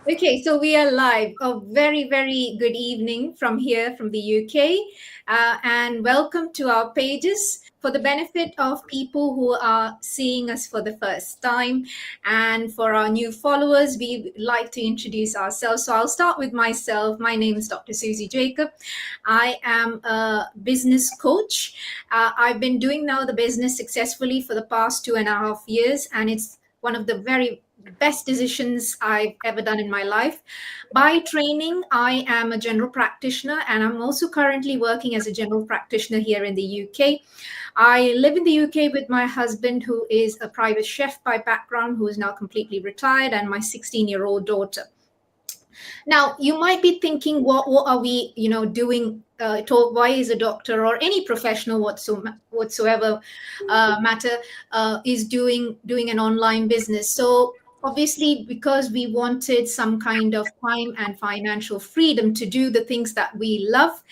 Okay, so we are live. A very, very good evening from here, from the UK, and welcome to our pages for the benefit of people who are seeing us for the first time. And for our new followers, we like to introduce ourselves. So I'll start with myself. My name is Dr. Susie Jacob. I am a business coach. I've been doing now the business successfully for the past 2.5 years, and it's one of the very best decisions I've ever done in my life. By training, I am a general practitioner, and I'm also currently working as a general practitioner here in the UK. I live in the UK with my husband, who is a private chef by background, who is now completely retired, and my 16-year-old daughter. Now, you might be thinking, what are we, doing? Why is a doctor or any professional whatsoever matter is doing an online business? So obviously, because we wanted some kind of time and financial freedom to do the things that we love,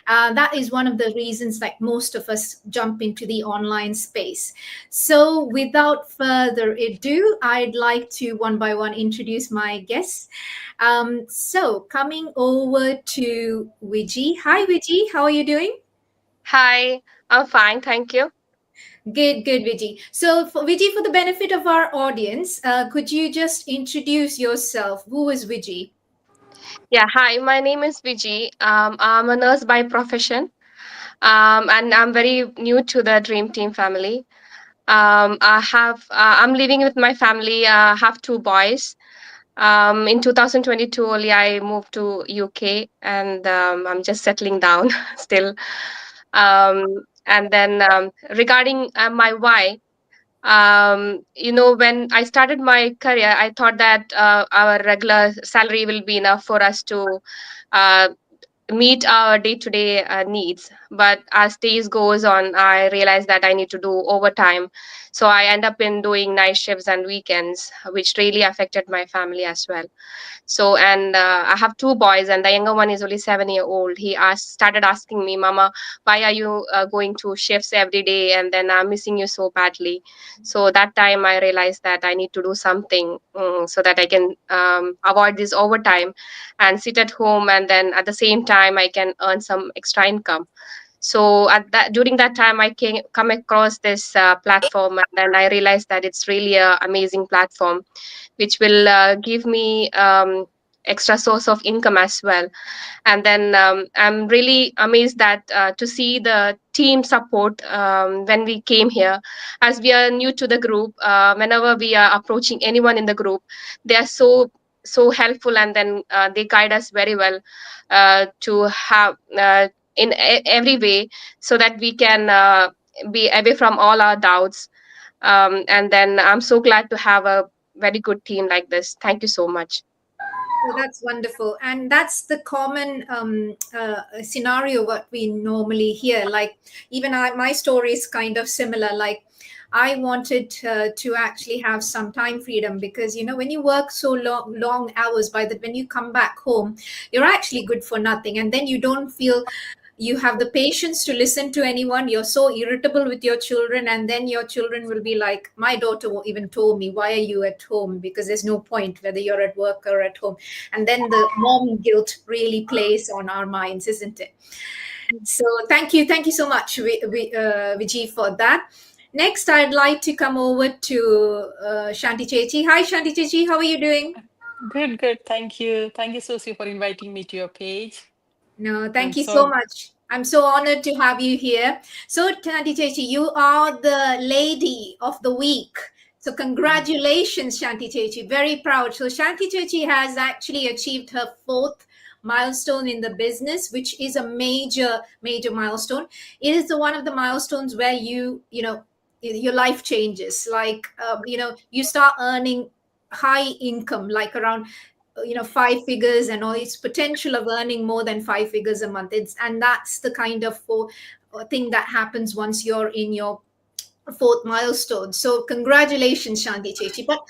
that is one of the reasons like most of us jump into the online space. So without further ado, I'd like to one by one introduce my guests. So coming over to Viji. Hi, Viji. How are you doing? Hi, I'm fine, thank you. Good, good, Viji. So, Viji, for the benefit of our audience, could you just introduce yourself? Who is Viji? Yeah, hi, my name is Viji. I'm a nurse by profession, and I'm very new to the Dream Team family. I'm living with my family. I have two boys. In 2022 only, I moved to UK, and I'm just settling down still. And then regarding my why, when I started my career, I thought that our regular salary will be enough for us to uh, meet our day-to-day needs, but as days goes on, I realized that I need to do overtime, so I end up in doing night shifts and weekends, which really affected my family as well. So, and I have two boys, and the younger one is only 7 year old. He started asking me, Mama, why are you going to shifts every day? And then I'm missing you so badly. So that time I realized that I need to do something so that I can avoid this overtime and sit at home. And then at the same time, I can earn some extra income. So at that during that time, I came come across this platform, and then I realized that it's really a amazing platform which will give me extra source of income as well. And then I'm really amazed that to see the team support when we came here, as we are new to the group. Whenever we are approaching anyone in the group, they are so helpful, and then they guide us very well to have in every way, so that we can be away from all our doubts. And then I'm so glad to have a very good team like this. Thank you so much. Oh, that's wonderful. And that's the common scenario what we normally hear. Like even my story is kind of similar. Like I wanted to actually have some time freedom because when you work so long hours, when you come back home, you're actually good for nothing, and then you don't feel you have the patience to listen to anyone. You're so irritable with your children, and then your children will be like, my daughter even told me, why are you at home? Because there's no point whether you're at work or at home. And then the mom guilt really plays on our minds, isn't it? So thank you so much, Vijay, for that. Next, I'd like to come over to Shanti Chechi. Hi, Shanti Chechi, how are you doing? Good, good. Thank you. Thank you, Susie, for inviting me to your page. No, I'm thank you so so much. I'm so honored to have you here. So, Shanti Chechi, you are the lady of the week. So, congratulations, Shanti Chechi. Very proud. So, Shanti Chechi has actually achieved her fourth milestone in the business, which is a major, major milestone. It is one of the milestones where your life changes. Like, you start earning high income, like around 5 figures, and all its potential of earning more than 5 figures a month. And that's the kind of thing that happens once you're in your fourth milestone. So congratulations, Shanti Chechi. But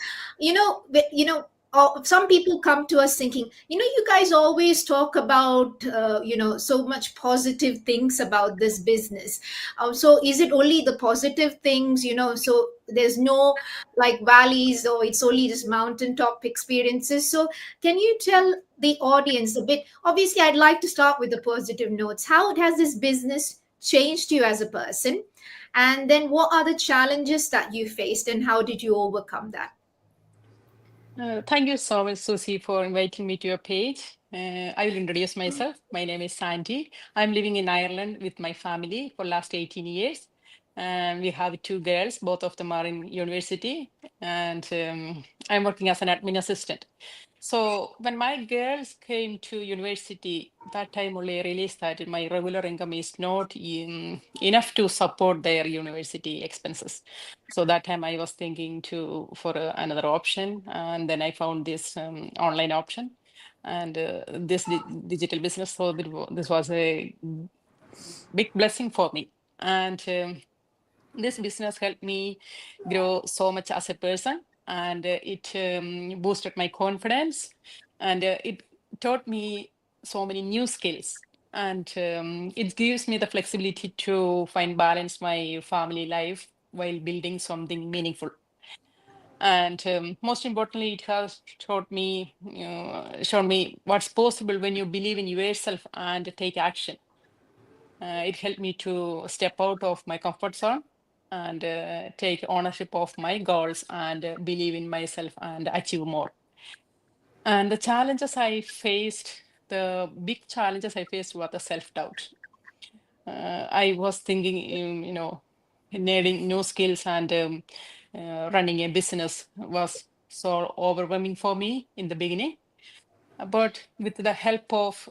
some people come to us thinking, you guys always talk about so much positive things about this business. So is it only the positive things? So there's no like valleys, or it's only just mountaintop experiences. So can you tell the audience a bit? Obviously, I'd like to start with the positive notes. How has this business changed you as a person? And then what are the challenges that you faced, and how did you overcome that? Thank you so much, Susie, for inviting me to your page. I will introduce myself. My name is Sandy. I'm living in Ireland with my family for last 18 years. And we have two girls, both of them are in university, and I'm working as an admin assistant. So when my girls came to university, that time only I realized that my regular income is not enough to support their university expenses. So that time I was thinking for another option, and then I found this online option and this digital business. So this was a big blessing for me, and this business helped me grow so much as a person, and it boosted my confidence, and it taught me so many new skills, and it gives me the flexibility to find balance my family life while building something meaningful. And most importantly, it has shown me what's possible when you believe in yourself and take action. It helped me to step out of my comfort zone and take ownership of my goals and believe in myself and achieve more. And the big challenges I faced were the self-doubt. I was thinking, needing new skills, and running a business was so overwhelming for me in the beginning. But with the help of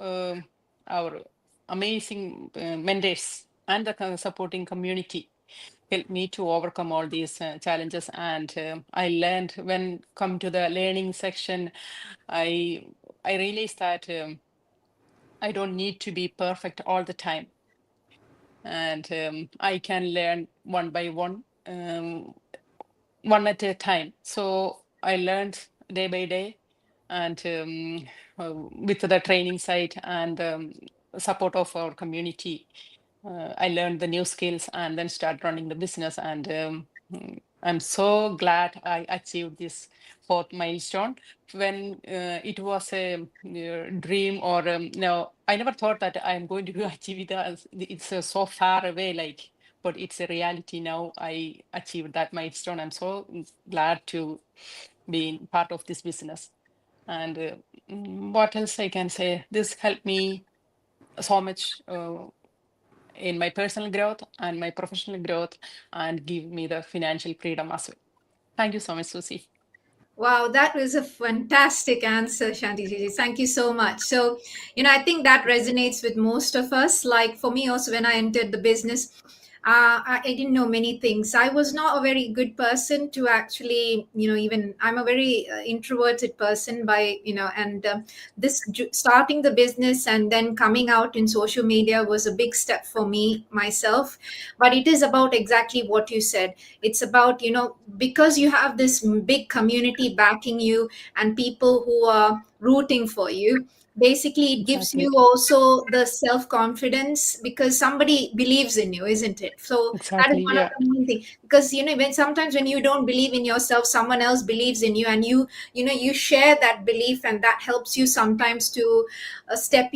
our amazing mentors and the supporting community, helped me to overcome all these challenges. And I learned, when come to the learning section, I realized that I don't need to be perfect all the time, and I can learn one by one, one at a time. So I learned day by day, and with the training site and support of our community, I learned the new skills and then start running the business. And I'm so glad I achieved this fourth milestone. When it was a dream, or no, I never thought that I'm going to achieve it. It's so far away, like, but it's a reality now. I achieved that milestone. I'm so glad to be part of this business. And what else I can say? This helped me so much in my personal growth and my professional growth, and give me the financial freedom as well. Thank you so much, Susie. Wow, that was a fantastic answer, Shanti Gigi. Thank you so much. So, I think that resonates with most of us. Like for me, also, when I entered the business, I didn't know many things. I was not a very good person to actually, even I'm a very introverted person and starting the business and then coming out in social media was a big step for me myself. But it is about exactly what you said. It's about, because you have this big community backing you and people who are rooting for you, basically it gives Exactly. you also the self confidence because somebody believes in you, isn't it? So that is Exactly. one of Yeah. the main things, because when you don't believe in yourself, someone else believes in you, and you share that belief, and that helps you sometimes to step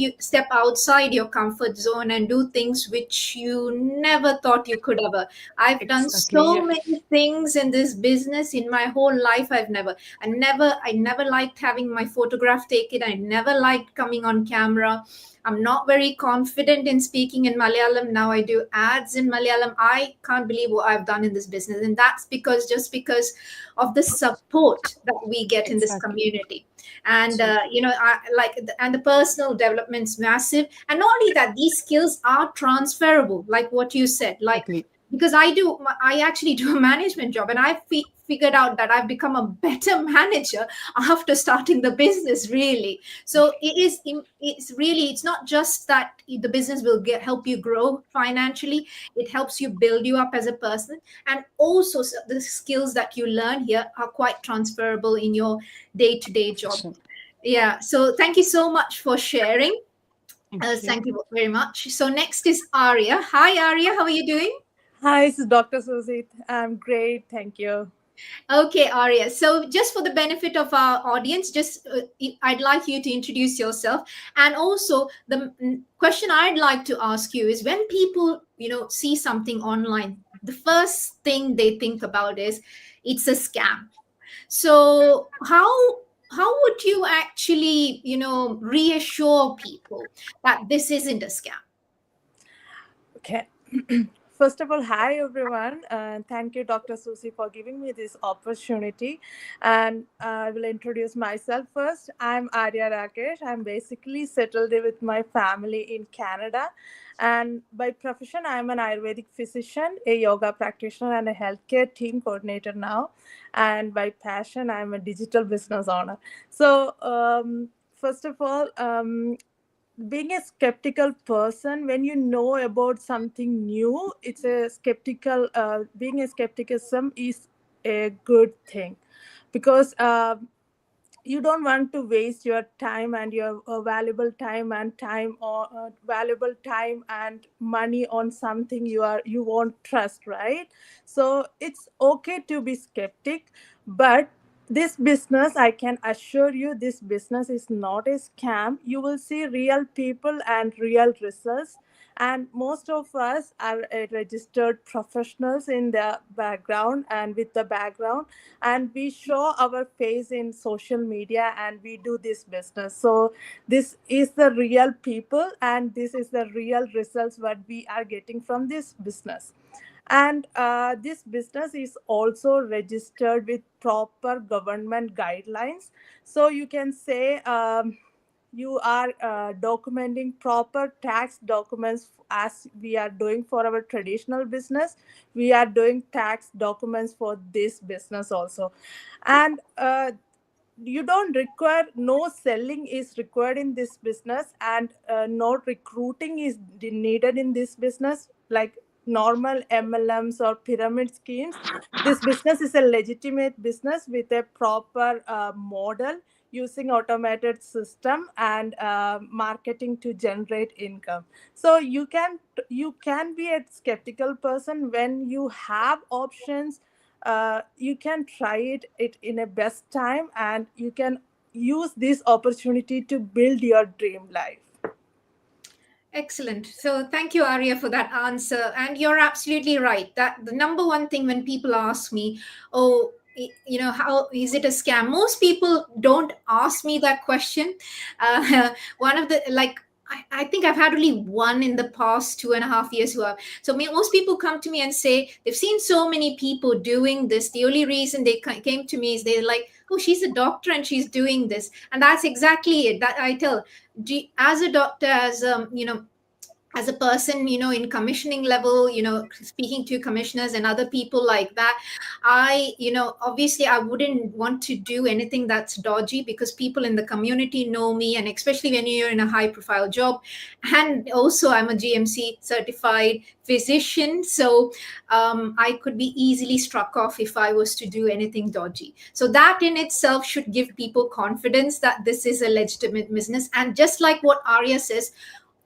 outside your comfort zone and do things which you never thought you could ever. I've done Exactly. so Yeah. many things in this business in my whole life. I never liked having my photograph taken. I never liked coming on camera. I'm not very confident in speaking in Malayalam. Now I do ads in Malayalam. I can't believe what I've done in this business. And that's because of the support that we get in this Exactly. community. And So, and the personal development's massive. And not only that, these skills are transferable, like what you said. Like, exactly. because I actually do a management job, and I figured out that I've become a better manager after starting the business, really. So it's not just that the business will help you grow financially. It helps you build you up as a person, and also the skills that you learn here are quite transferable in your day-to-day job. So, Yeah, so thank you so much for sharing. thank you. Thank you very much. So next is Arya. Hi, Arya, how are you doing? Hi, this is Dr. Susie. I'm great. Thank you. Okay, Arya. So, just for the benefit of our audience, I'd like you to introduce yourself, and also the question I'd like to ask you is when people, see something online, the first thing they think about is it's a scam. So, how would you actually, reassure people that this isn't a scam? Okay. First of all, hi everyone, and thank you, Dr. Susie, for giving me this opportunity. And I will introduce myself first. I'm Arya Rakesh. I'm basically settled with my family in Canada. And by profession, I'm an Ayurvedic physician, a yoga practitioner, and a healthcare team coordinator now. And by passion, I'm a digital business owner. So, first of all, being a skeptical person, when you know about something new, it's a skeptical being a skepticism is a good thing, because you don't want to waste your time and your valuable time and money on something you won't trust, right? So it's okay to be skeptic, but this business, I can assure you, this business is not a scam. You will see real people and real results, and most of us are registered professionals in the background and with the background, and we show our face in social media and we do this business. So this is the real people and this is the real results what we are getting from this business. And this business is also registered with proper government guidelines. So you can say, you are documenting proper tax documents as we are doing for our traditional business. We are doing tax documents for this business also. And you don't require, no selling is required in this business, and no recruiting is needed in this business like normal MLMs or pyramid schemes. This business is a legitimate business with a proper model, using automated system and marketing to generate income. So you can be a skeptical person when you have options. You can try it in a best time, and you can use this opportunity to build your dream life. Excellent. So thank you, Arya, for that answer. And you're absolutely right that the number one thing when people ask me, oh, how is it a scam? Most people don't ask me that question. One of the like. I think I've had only one in the past 2.5 years who are so most people come to me and say they've seen so many people doing this. The only reason they came to me is they're like, oh, she's a doctor and she's doing this, and that's exactly it. That I tell as a doctor, as a person, in commissioning level, speaking to commissioners and other people like that, obviously I wouldn't want to do anything that's dodgy, because people in the community know me, and especially when you're in a high profile job. And also I'm a GMC certified physician, so I could be easily struck off if I was to do anything dodgy. So that in itself should give people confidence that this is a legitimate business. And just like what Arya says,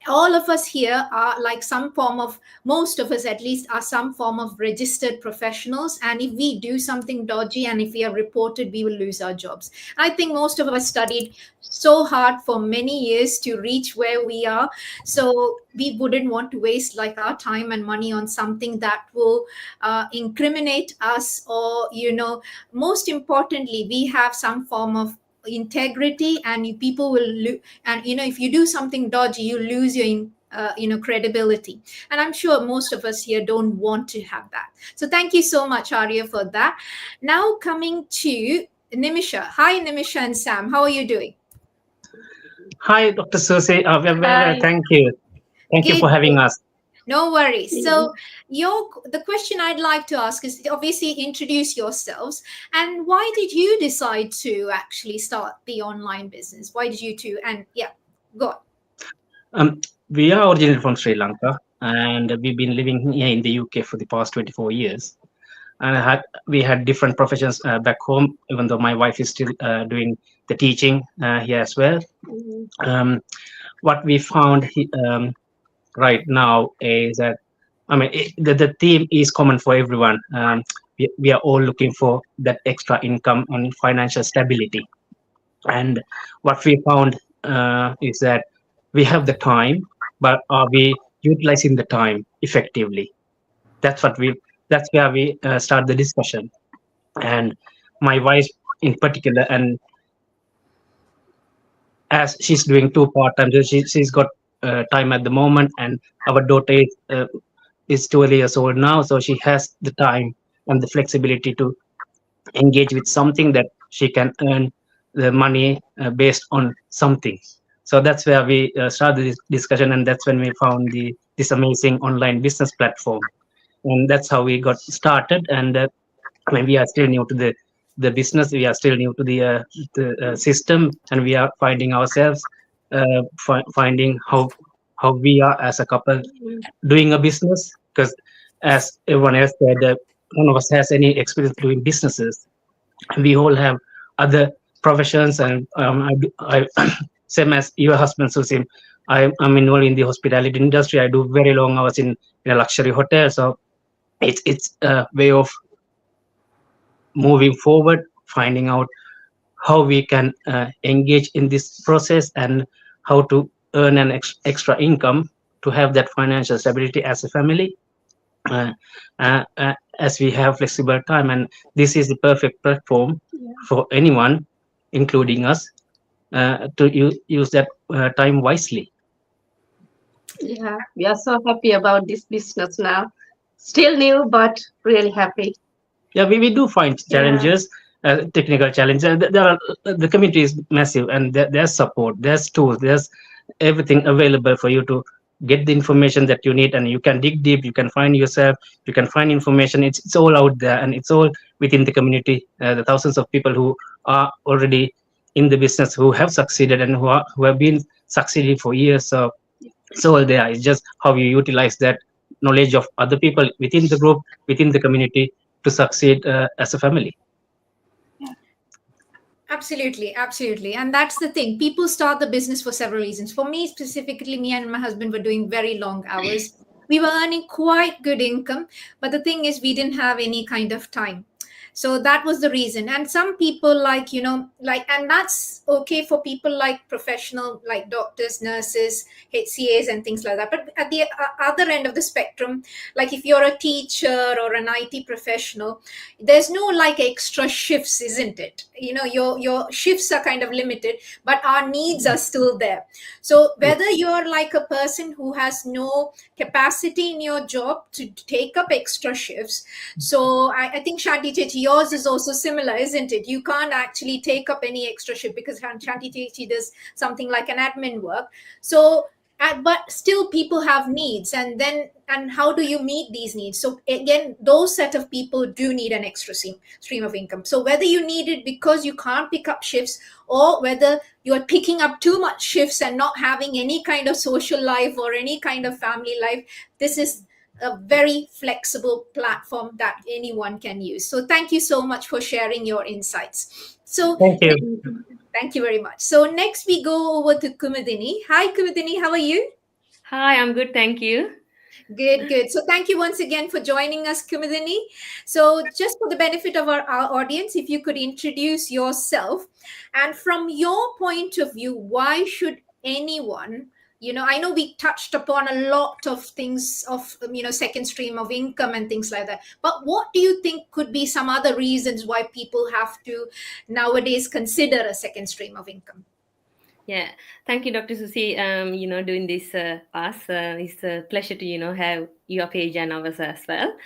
all of us here are like some form of, most of us at least, are some form of registered professionals, and if we do something dodgy and if we are reported, we will lose our jobs. I think most of us studied so hard for many years to reach where we are, so we wouldn't want to waste like our time and money on something that will incriminate us, or most importantly, we have some form of integrity, and people will and if you do something dodgy, you lose your credibility, and I'm sure most of us here don't want to have that. So thank you so much, Arya, for that. Now coming to Nimisha. Hi, Nimisha and Sam, how are you doing? Hi, Dr. Susie. Well, Hi. thank you. Thank you Good. for having us. No worries. So the question I'd like to ask is, obviously introduce yourselves, and why did you decide to actually start the online business? Why did you two? And yeah, go on. We are originally from Sri Lanka, and we've been living here in the UK for the past 24 years. And we had different professions back home, even though my wife is still doing the teaching here as well. What we found right now is that I mean, the theme is common for everyone. We are all looking for that extra income and financial stability. And what we found is that we have the time, but are we utilizing the time effectively? That's what we. That's where we start the discussion. And my wife, in particular, and as she's doing two part time, she's got time at the moment, and our daughter is 12 years old now, so she has the time and the flexibility to engage with something that she can earn the money based on something. So that's where we started this discussion, and that's when we found this amazing online business platform, and that's how we got started. And I mean, we are still new to the business, we are still new to the system, and we are finding ourselves finding how we are as a couple doing a business, because as everyone else said, none of us has any experience doing businesses. We all have other professions, and I same as your husband Susim, I'm involved in the hospitality industry. I do very long hours in a luxury hotel, so it's a way of moving forward, finding out how we can engage in this process and how to earn an extra income to have that financial stability as a family, uh, as we have flexible time. And this is the perfect platform for anyone, including us, to use that time wisely. Yeah, we are so happy about this business now. Still new, but really happy. Yeah, we do find challenges, technical challenges. There are, the community is massive, and there's support, there's tools, there's everything available for you to get the information that you need, and you can dig deep, you can find yourself, you can find information. It's all out there, and it's all within the community. The thousands of people who are already in the business, who have succeeded, and who have been succeeding for years. So it's all there. It's just how you utilize that knowledge of other people within the group, within the community, to succeed as a family. Absolutely, absolutely. And that's the thing. People start the business for several reasons. For me, specifically, me and my husband were doing very long hours. We were earning quite good income, but the thing is, we didn't have any kind of time. So that was the reason. And some people, like, and that's okay for people like professional, like doctors, nurses, HCAs, and things like that. But at the other end of the spectrum, like if you're a teacher or an IT professional, there's no like extra shifts, isn't it? Your shifts are kind of limited, but our needs are still there. So whether you're like a person who has no capacity in your job to take up extra shifts, so I think Shanti Chechi, yours is also similar, isn't it? You can't actually take up any extra shift because Shanti Chechi does something like an admin work. So but still people have needs, and how do you meet these needs? So again, those set of people do need an extra stream of income. So whether you need it because you can't pick up shifts, or whether you're picking up too much shifts and not having any kind of social life or any kind of family life, this is a very flexible platform that anyone can use. So thank you so much for sharing your insights. So Thank you. thank you very much. So next we go over to Kumudini. Hi Kumudini, how are you? Hi, I'm good, thank you. Good. So thank you once again for joining us, Kumudini. So just for the benefit of our audience, if you could introduce yourself, and from your point of view, why should anyone, I know we touched upon a lot of things of, second stream of income and things like that, but what do you think could be some other reasons why people have to nowadays consider a second stream of income? Yeah, thank you, Dr. Susie. Doing this it's a pleasure to have your page and ours as well.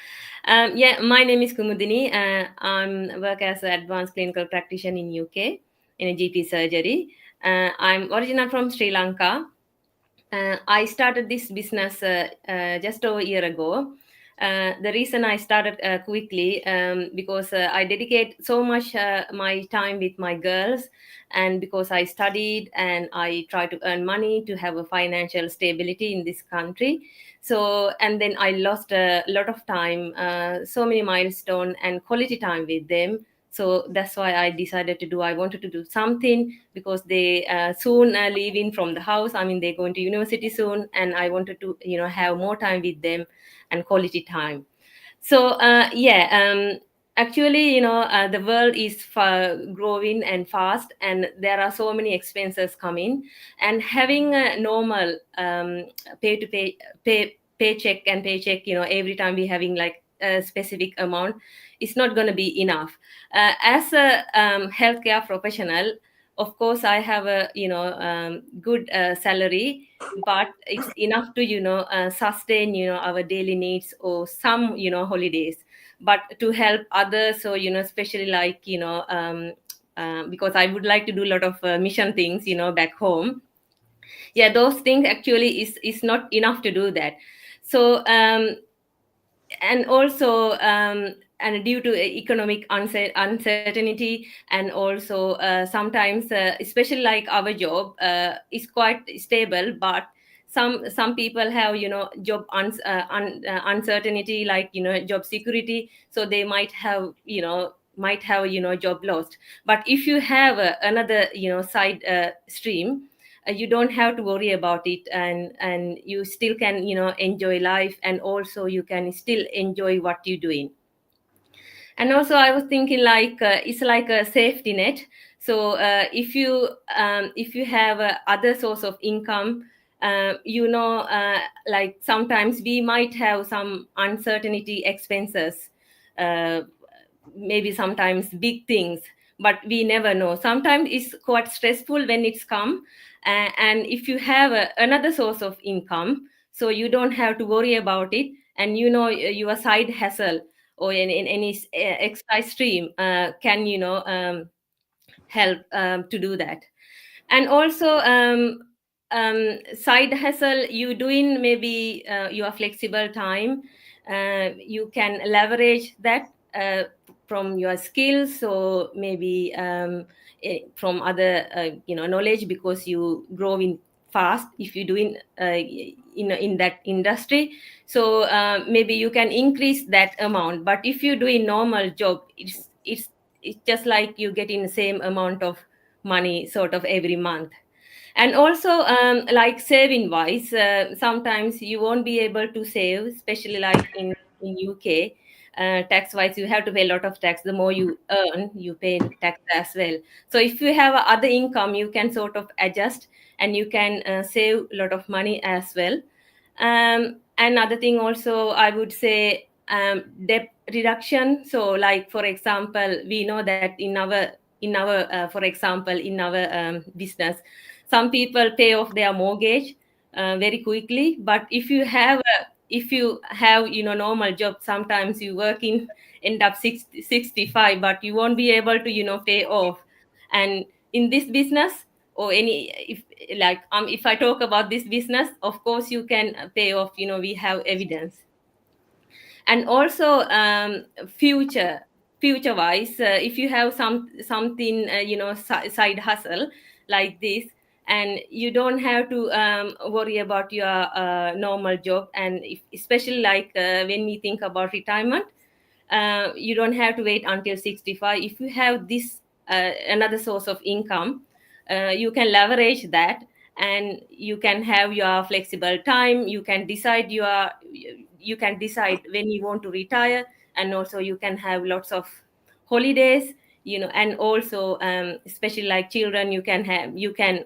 My name is Kumudini. I work as an advanced clinical practitioner in UK in a GP surgery. I'm original from Sri Lanka. I started this business just over a year ago. The reason I started quickly because I dedicate so much my time with my girls, and because I studied and I try to earn money to have a financial stability in this country. So, and then I lost a lot of time, so many milestones and quality time with them. So that's why I decided to do. I wanted to do something because they soon leaving from the house. I mean, they're going to university soon, and I wanted to, have more time with them and quality time. So actually, the world is growing and fast, and there are so many expenses coming, and having a normal paycheck and paycheck, every time we having like a specific amount, is not going to be enough. As a healthcare professional, of course I have a good salary, but it's enough to sustain our daily needs or some holidays, but to help others. So especially like because I would like to do a lot of mission things back home. Yeah, those things actually is not enough to do that. So and also and due to economic uncertainty, and also sometimes especially like our job is quite stable, but some people have job uncertainty, like job security, so they might have job lost. But if you have another side stream, you don't have to worry about it, and you still can enjoy life, and also you can still enjoy what you're doing. And also I was thinking like it's like a safety net. So if you have other source of income, like sometimes we might have some uncertainty expenses, uh, maybe sometimes big things, but we never know. Sometimes it's quite stressful when it's come, and if you have another source of income, so you don't have to worry about it, and your side hustle or in any extra stream can help to do that. And also side hustle you doing, maybe your flexible time, you can leverage that from your skills, so maybe from other knowledge, because you growing fast if you're doing in that industry. So maybe you can increase that amount, but if you doing normal job, it's just like you getting the same amount of money sort of every month. And also like saving wise, sometimes you won't be able to save, especially like in UK. Tax wise, you have to pay a lot of tax. The more you earn, you pay tax as well. So if you have other income, you can sort of adjust, and you can save a lot of money as well. Another thing also I would say, debt reduction. So like for example, we know that in our for example in our business, some people pay off their mortgage very quickly. But if you have normal job, sometimes you work in end up 65, but you won't be able to pay off. And in this business, or any, if I talk about this business, of course you can pay off, we have evidence. And also future wise, if you have something side hustle like this, and you don't have to worry about your normal job. And especially like when we think about retirement, you don't have to wait until 65. If you have this another source of income, you can leverage that, and you can have your flexible time. You can decide when you want to retire, and also you can have lots of holidays, and also especially like children, you can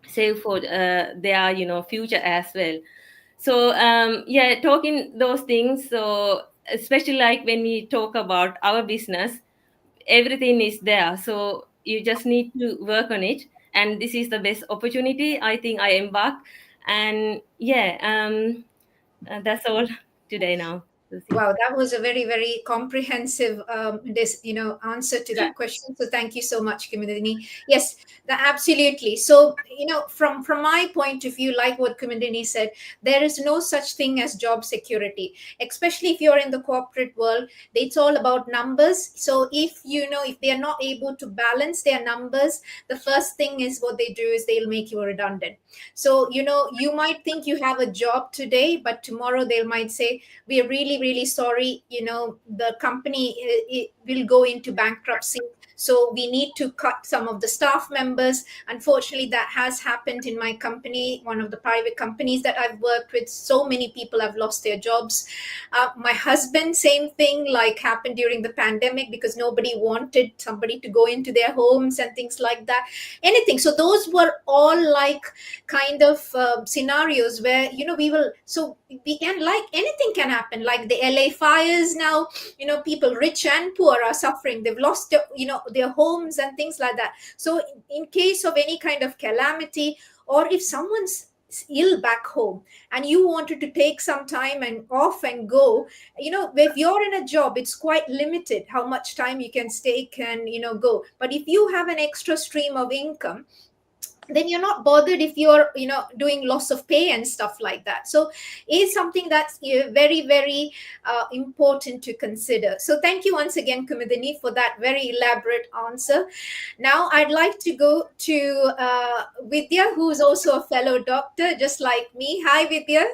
save for their future as well. So talking those things. So especially like when we talk about our business, everything is there, so you just need to work on it, and this is the best opportunity I think I embark. And that's all today now, Lucy. Wow, that was a very, very comprehensive answer to that question. So thank you so much, Kumudini. Yes, absolutely. So, from my point of view, like what Kumudini said, there is no such thing as job security, especially if you're in the corporate world. It's all about numbers. So if they are not able to balance their numbers, the first thing is what they do is they'll make you redundant. So, you might think you have a job today, but tomorrow they might say, we are really really sorry, the company it will go into bankruptcy, so we need to cut some of the staff members. Unfortunately, that has happened in my company, one of the private companies that I've worked with. So many people have lost their jobs. My husband, same thing, like happened during the pandemic, because nobody wanted somebody to go into their homes and things like that, anything. So those were all like kind of scenarios where we can, like, anything can happen, like the LA fires now. People rich and poor are suffering. They've lost their homes and things like that. So in case of any kind of calamity, or if someone's ill back home and you wanted to take some time and off and go, if you're in a job, it's quite limited how much time you can stay and go. But if you have an extra stream of income, then you're not bothered if you're doing loss of pay and stuff like that. So it's something that's very, very important to consider. So thank you once again, Kumudini, for that very elaborate answer. Now I'd like to go to Vidya, who's also a fellow doctor just like me. Hi, Vidya.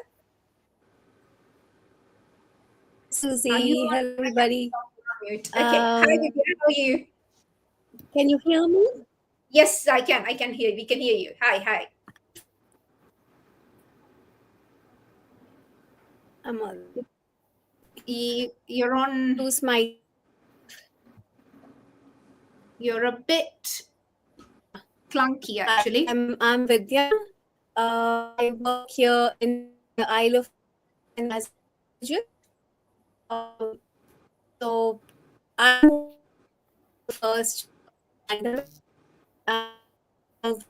Susie, hello everybody. Okay. Hi, Vidya, how are you? Can you hear me? Yes, I can hear you. We can hear you. Hi. I'm on. You're on. Lose my. You're a bit clunky, actually. I'm Vidya. I work here in the Isle of Man as a manager. So I'm the first of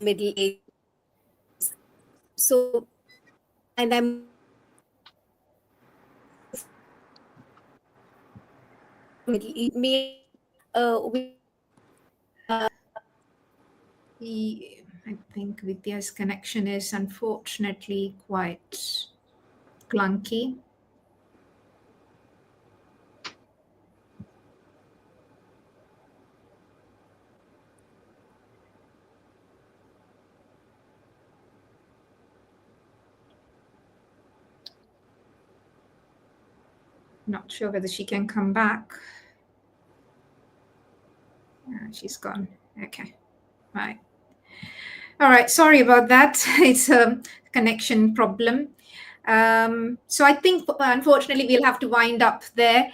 middle age. So, and I'm middle age. I think Vidya's connection is unfortunately quite clunky. Not sure whether she can come back. She's gone. Okay. Right. All right. Sorry about that. It's a connection problem. So I think, unfortunately, we'll have to wind up there.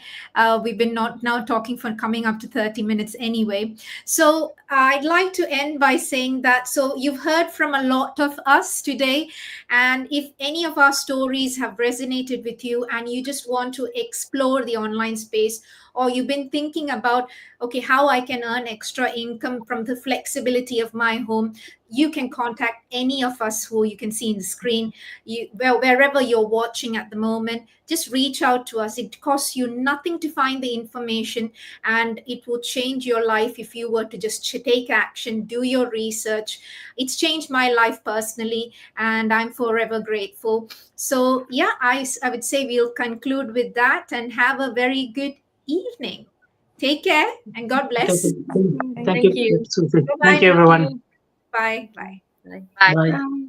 We've been now talking for coming up to 30 minutes anyway. So I'd like to end by saying that, so you've heard from a lot of us today, and if any of our stories have resonated with you and you just want to explore the online space, or you've been thinking about, okay, how I can earn extra income from the flexibility of my home, you can contact any of us who you can see in the screen. Wherever you're watching at the moment, just reach out to us. It costs you nothing to find the information, and it will change your life if you were to just take action, do your research. It's changed my life personally, and I'm forever grateful. So yeah, I would say we'll conclude with that, and have a very good evening. Take care and God bless. Thank you, Susie. Thank you, everyone. Bye. Bye. Bye.